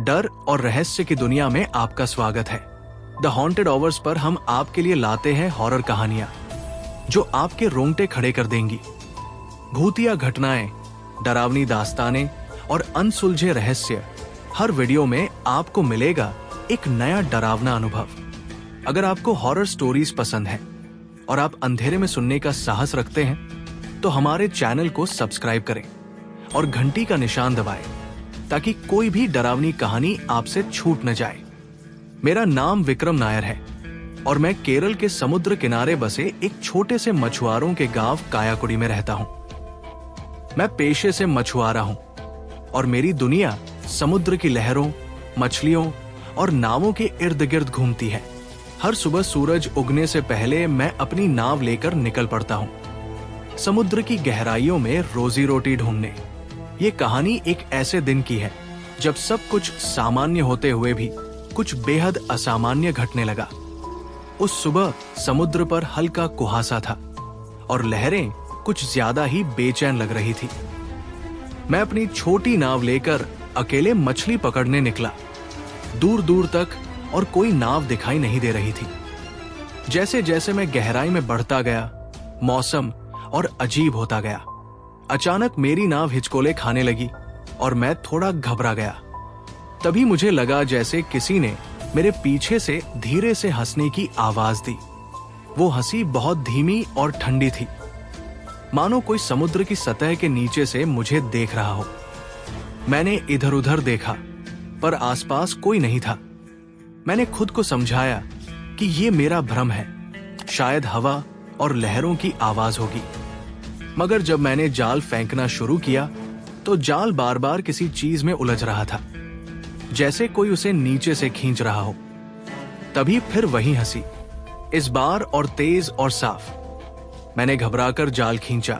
डर और रहस्य की दुनिया में आपका स्वागत है। द हॉन्टेड आवर्स पर हम आपके लिए लाते हैं हॉरर कहानियां जो आपके रोंगटे खड़े कर देंगी। भूतिया घटनाएं, डरावनी दास्तानें और अनसुलझे रहस्य, हर वीडियो में आपको मिलेगा एक नया डरावना अनुभव। अगर आपको हॉरर स्टोरीज पसंद है और आप अंधेरे में सुनने का साहस रखते हैं तो हमारे चैनल को सब्सक्राइब करें और घंटी का निशान दबाएं ताकि कोई भी डरावनी कहानी आपसे छूट न जाए। मेरा नाम विक्रम नायर है और मैं केरल के समुद्र किनारे बसे एक छोटे से मछुआरों के गांव कायाकुडी में रहता हूं। मैं पेशे से मछुआरा हूं और मेरी दुनिया समुद्र की लहरों, मछलियों और नावों के इर्द गिर्द घूमती है। हर सुबह सूरज उगने से पहले मैं अपनी नाव लेकर निकल पड़ता हूं समुद्र की गहराइयों में रोजी रोटी ढूंढने। ये कहानी एक ऐसे दिन की है जब सब कुछ सामान्य होते हुए भी कुछ बेहद असामान्य घटने लगा। उस सुबह समुद्र पर हल्का कुहासा था और लहरें कुछ ज्यादा ही बेचैन लग रही थी। मैं अपनी छोटी नाव लेकर अकेले मछली पकड़ने निकला। दूर दूर तक और कोई नाव दिखाई नहीं दे रही थी। जैसे जैसे मैं गहराई में बढ़ता गया, मौसम और अजीब होता गया। अचानक मेरी नाव हिचकोले खाने लगी और मैं थोड़ा घबरा गया। तभी मुझे लगा जैसे किसी ने मेरे पीछे से धीरे से हंसने की आवाज दी। वो हंसी बहुत धीमी और ठंडी थी, मानो कोई समुद्र की सतह के नीचे से मुझे देख रहा हो। मैंने इधर उधर देखा पर आसपास कोई नहीं था। मैंने खुद को समझाया कि ये मेरा भ्रम है, शायद हवा और लहरों की आवाज होगी। मगर जब मैंने जाल फेंकना शुरू किया तो जाल बार बार किसी चीज में उलझ रहा था, जैसे कोई उसे नीचे से खींच रहा हो। तभी फिर वही हंसी, इस बार और तेज और साफ। मैंने घबराकर जाल खींचा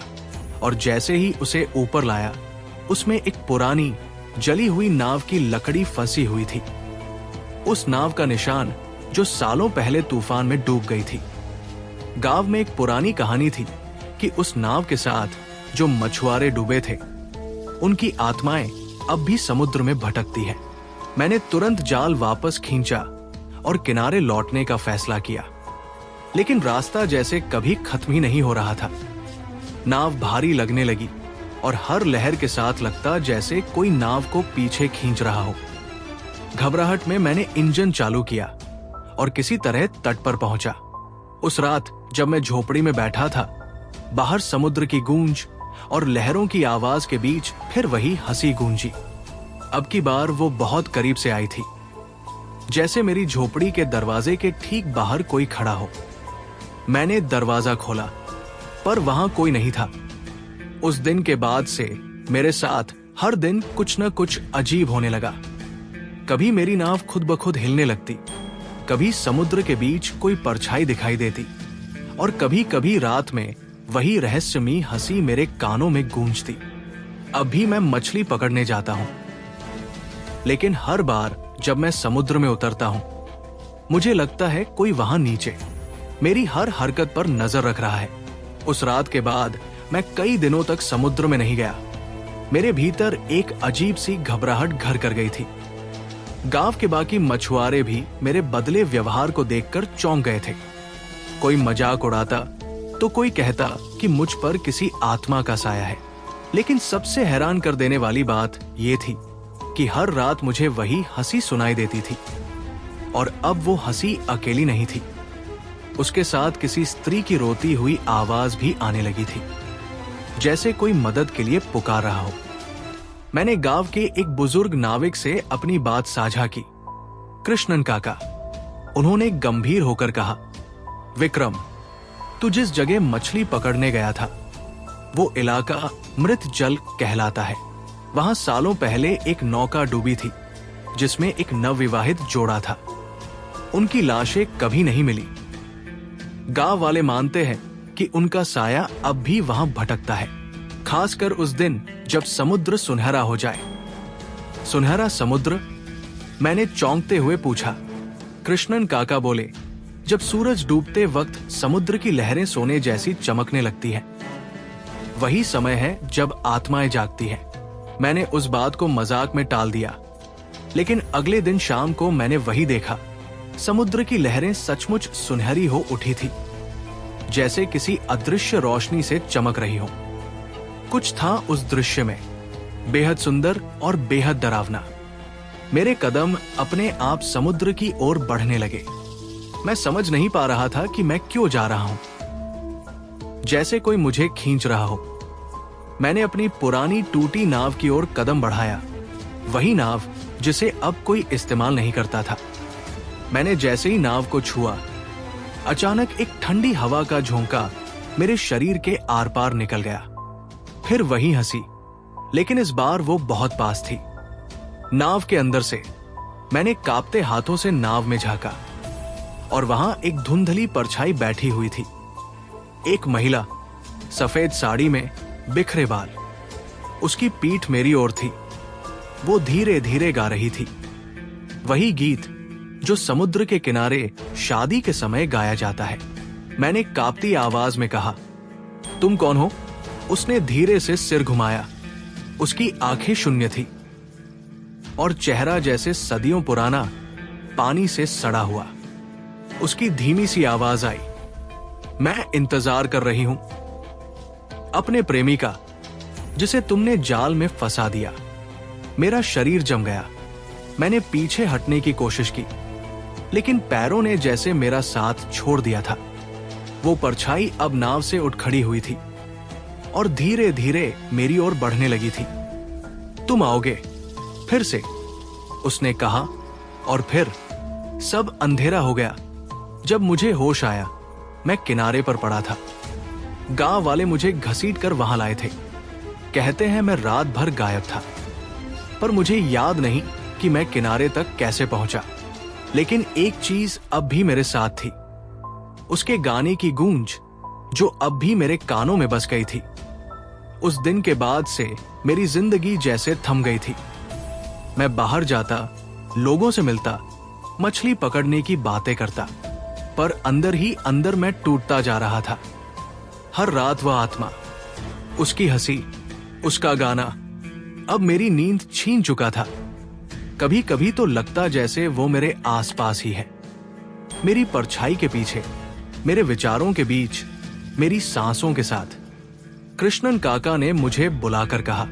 और जैसे ही उसे ऊपर लाया, उसमें एक पुरानी जली हुई नाव की लकड़ी फंसी हुई थी। उस नाव का निशान जो सालों पहले तूफान में डूब गई थी। गांव में एक पुरानी कहानी थी कि उस नाव के साथ जो मछुआरे डूबे थे, उनकी आत्माएं अब भी समुद्र में भटकती हैं। मैंने तुरंत जाल वापस खींचा और किनारे लौटने का फैसला किया, लेकिन रास्ता जैसे कभी खत्म ही नहीं हो रहा था। नाव भारी लगने लगी और हर लहर के साथ लगता जैसे कोई नाव को पीछे खींच रहा हो। घबराहट में मैंने इंजन चालू किया और किसी तरह तट पर पहुंचा। उस रात जब मैं झोपड़ी में बैठा था, बाहर समुद्र की गूंज और लहरों की आवाज के बीच फिर वही हंसी गूंजी। अब की बार वो बहुत करीब से आई थी, जैसे मेरी झोपड़ी के दरवाजे के ठीक बाहर कोई खड़ा हो। मैंने दरवाजा खोला पर वहां कोई नहीं था। उस दिन के बाद से मेरे साथ हर दिन कुछ न कुछ अजीब होने लगा। कभी मेरी नाव खुद ब खुद हिलने लगती, कभी समुद्र के बीच कोई परछाई दिखाई देती और कभी कभी रात में वही रहस्यमयी हंसी मेरे कानों में गूंजती। अब भी मैं मछली पकड़ने जाता हूं, लेकिन हर बार जब मैं समुद्र में उतरता हूं, मुझे लगता है कोई वहां नीचे मेरी हर हरकत पर नजर रख रहा है। उस रात के बाद मैं कई दिनों तक समुद्र में नहीं गया। मेरे भीतर एक अजीब सी घबराहट घर कर गई थी। गांव के बाकी मछुआरे भी मेरे बदले व्यवहार को देखकर चौंक गए थे। कोई मजाक उड़ाता तो कोई कहता कि मुझ पर किसी आत्मा का साया है। लेकिन सबसे हैरान कर देने वाली बात यह थी कि हर रात मुझे वही हंसी सुनाई देती थी। और अब वो हंसी अकेली नहीं थी, उसके साथ किसी स्त्री की रोती हुई आवाज भी आने लगी थी, जैसे कोई मदद के लिए पुकार रहा हो। मैंने गांव के एक बुजुर्ग नाविक से अपनी बात साझा की, कृष्णन काका। उन्होंने गंभीर होकर कहा, विक्रम, तू जिस जगह मछली पकड़ने गया था वो इलाका मृत जल कहलाता है। वहां सालों पहले एक नौका डूबी थी जिसमें एक नवविवाहित जोड़ा था। उनकी लाशें कभी नहीं मिली। गांव वाले मानते हैं कि उनका साया अब भी वहां भटकता है, खासकर उस दिन जब समुद्र सुनहरा हो जाए। सुनहरा समुद्र? मैंने चौंकते हुए पूछा। कृष्णन काका बोले, जब सूरज डूबते वक्त समुद्र की लहरें सोने जैसी चमकने लगती हैं, वही समय है जब आत्माएं जागती हैं। मैंने उस बात को मजाक में टाल दिया, लेकिन अगले दिन शाम को मैंने वही देखा। समुद्र की लहरें सचमुच सुनहरी हो उठी थी, जैसे किसी अदृश्य रोशनी से चमक रही हो। कुछ था उस दृश्य में, बेहद सुंदर और बेहद डरावना। मेरे कदम अपने आप समुद्र की ओर बढ़ने लगे। मैं समझ नहीं पा रहा था कि मैं क्यों जा रहा हूं, जैसे कोई मुझे खींच रहा हो। मैंने अपनी पुरानी टूटी नाव की ओर कदम बढ़ाया, वही नाव जिसे अब कोई इस्तेमाल नहीं करता था। मैंने जैसे ही नाव को छुआ, अचानक एक ठंडी हवा का झोंका मेरे शरीर के आर पार निकल गया। फिर वही हंसी, लेकिन इस बार वो बहुत पास थी। नाव के अंदर से मैंने कांपते हाथों से नाव में झांका और वहां एक धुंधली परछाई बैठी हुई थी। एक महिला, सफेद साड़ी में, बिखरे बाल। उसकी पीठ मेरी ओर थी। वो धीरे धीरे गा रही थी, वही गीत जो समुद्र के किनारे शादी के समय गाया जाता है। मैंने कांपती आवाज में कहा, तुम कौन हो? उसने धीरे से सिर घुमाया। उसकी आंखें शून्य थी और चेहरा जैसे सदियों पुराना, पानी से सड़ा हुआ। उसकी धीमी सी आवाज आई, मैं इंतजार कर रही हूं, अपने प्रेमी का, जिसे तुमने जाल में फंसा दिया। मेरा शरीर जम गया। मैंने पीछे हटने की कोशिश की, लेकिन पैरों ने जैसे मेरा साथ छोड़ दिया था। वो परछाई अब नाव से उठ खड़ी हुई थी और धीरे धीरे मेरी ओर बढ़ने लगी थी। तुम आओगे फिर से, उसने कहा, और फिर सब अंधेरा हो गया। जब मुझे होश आया, मैं किनारे पर पड़ा था। गांव वाले मुझे घसीटकर वहां लाए थे। कहते हैं मैं रात भर गायब था, पर मुझे याद नहीं कि मैं किनारे तक कैसे पहुंचा। लेकिन एक चीज अब भी मेरे साथ थी, उसके गाने की गूंज जो अब भी मेरे कानों में बस गई थी। उस दिन के बाद से मेरी जिंदगी जैसे थम गई थी। मैं बाहर जाता, लोगों से मिलता, मछली पकड़ने की बातें करता, पर अंदर ही अंदर मैं टूटता जा रहा था। हर रात वह आत्मा, उसकी हंसी, उसका गाना अब मेरी नींद छीन चुका था। कभी कभी तो लगता जैसे वो मेरे आसपास ही है, मेरी परछाई के पीछे, मेरे विचारों के बीच, मेरी सांसों के साथ। कृष्णन काका ने मुझे बुलाकर कहा,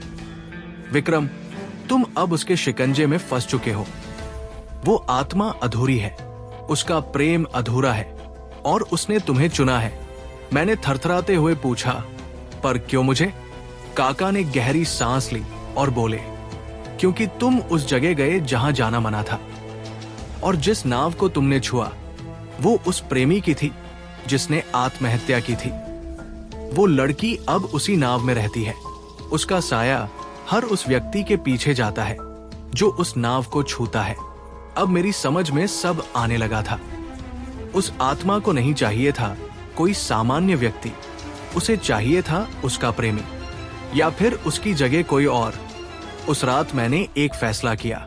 विक्रम, तुम अब उसके शिकंजे में फंस चुके हो। वो आत्मा अधूरी है, उसका प्रेम अधूरा है और उसने तुम्हें चुना है। मैंने थरथराते हुए पूछा, पर क्यों मुझे? काका ने गहरी सांस ली और बोले, क्योंकि तुम उस जगह गए जहां जाना मना था, और जिस नाव को तुमने छुआ वो उस प्रेमी की थी जिसने आत्महत्या की थी। वो लड़की अब उसी नाव में रहती है। उसका साया हर उस व्यक्ति के पीछे जाता है जो उस नाव को छूता है। अब मेरी समझ में सब आने लगा था। उस आत्मा को नहीं चाहिए था कोई सामान्य व्यक्ति, उसे चाहिए था उसका प्रेमी, या फिर उसकी जगह कोई और। उस रात मैंने एक फैसला किया,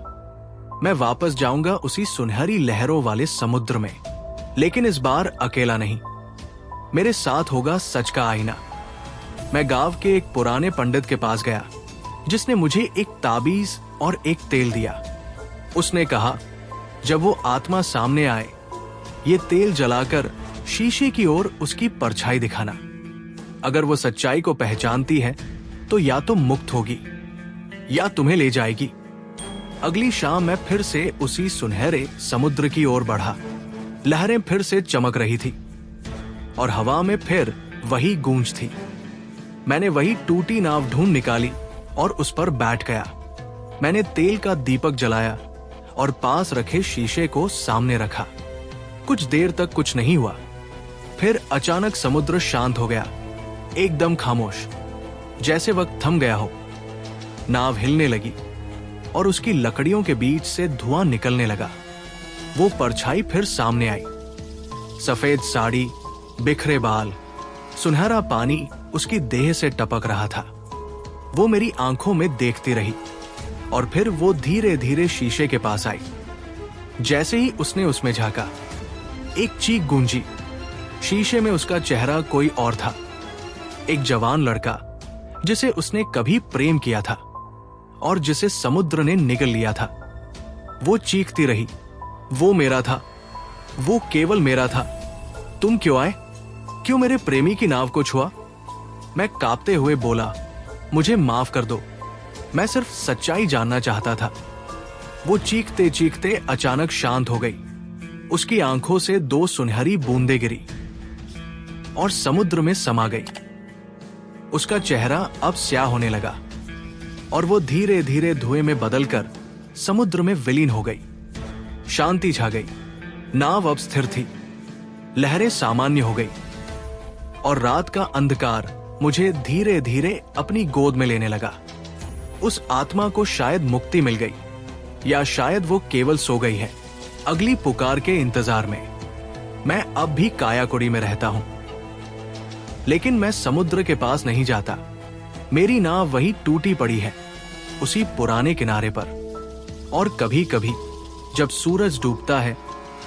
मैं वापस जाऊंगा उसी सुनहरी लहरों वाले समुद्र में, लेकिन इस बार अकेला नहीं। मेरे साथ होगा सच का आईना। मैं गांव के एक पुराने पंडित के पास गया, जिसने मुझे एक ताबीज और एक तेल दिया। उसने कहा, जब वो आत्मा सामने आए, ये तेल जलाकर शीशे की ओर उसकी परछाई दिखाना। अगर वो सच्चाई को पहचानती है तो या तो मुक्त होगी या तुम्हें ले जाएगी। अगली शाम मैं फिर से उसी सुनहरे समुद्र की ओर बढ़ा। लहरें फिर से चमक रही थी और हवा में फिर वही गूंज थी। मैंने वही टूटी नाव ढूंढ निकाली और उस पर बैठ गया। मैंने तेल का दीपक जलाया और पास रखे शीशे को सामने रखा। कुछ देर तक कुछ नहीं हुआ। फिर अचानक समुद्र शांत हो गया, एकदम खामोश, जैसे वक्त थम गया हो। नाव हिलने लगी और उसकी लकड़ियों के बीच से धुआं निकलने लगा। वो परछाई फिर सामने आई। सफेद साड़ी, बिखरे बाल, सुनहरा पानी उसकी देह से टपक रहा था। वो मेरी आंखों में देखती रही और फिर वो धीरे धीरे शीशे के पास आई। जैसे ही उसने उसमें झांका, एक चीख गूंजी। शीशे में उसका चेहरा कोई और था, एक जवान लड़का जिसे उसने कभी प्रेम किया था और जिसे समुद्र ने निगल लिया था। वो चीखती रही, वो मेरा था, वो केवल मेरा था। तुम क्यों आए? क्यों मेरे प्रेमी की नाव को छुआ? मैं कांपते हुए बोला, मुझे माफ कर दो, मैं सिर्फ सच्चाई जानना चाहता था। वो चीखते चीखते अचानक शांत हो गई। उसकी आंखों से 2 सुनहरी बूंदें गिरी और समुद्र में समा गई। उसका चेहरा अब स्याह होने लगा और वो धीरे धीरे धुएं में बदलकर समुद्र में विलीन हो गई। शांति छा गई। नाव अब स्थिर थी, लहरें सामान्य हो गई और रात का अंधकार मुझे धीरे धीरे अपनी गोद में लेने लगा। उस आत्मा को शायद मुक्ति मिल गई, या शायद वो केवल सो गई है, अगली पुकार के इंतजार में। मैं अब भी कायाकुड़ी में रहता हूं, लेकिन मैं समुद्र के पास नहीं जाता। मेरी नाव वही टूटी पड़ी है, उसी पुराने किनारे पर। और कभी कभी जब सूरज डूबता है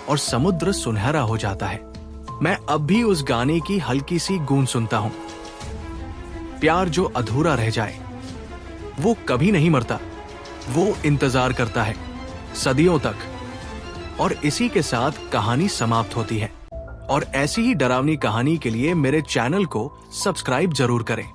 और समुद्र सुनहरा हो जाता है, मैं अब भी उस गाने की हल्की सी गूंज सुनता हूं। प्यार जो अधूरा रह जाए वो कभी नहीं मरता, वो इंतजार करता है सदियों तक। और इसी के साथ कहानी समाप्त होती है। और ऐसी ही डरावनी कहानी के लिए मेरे चैनल को सब्सक्राइब जरूर करें।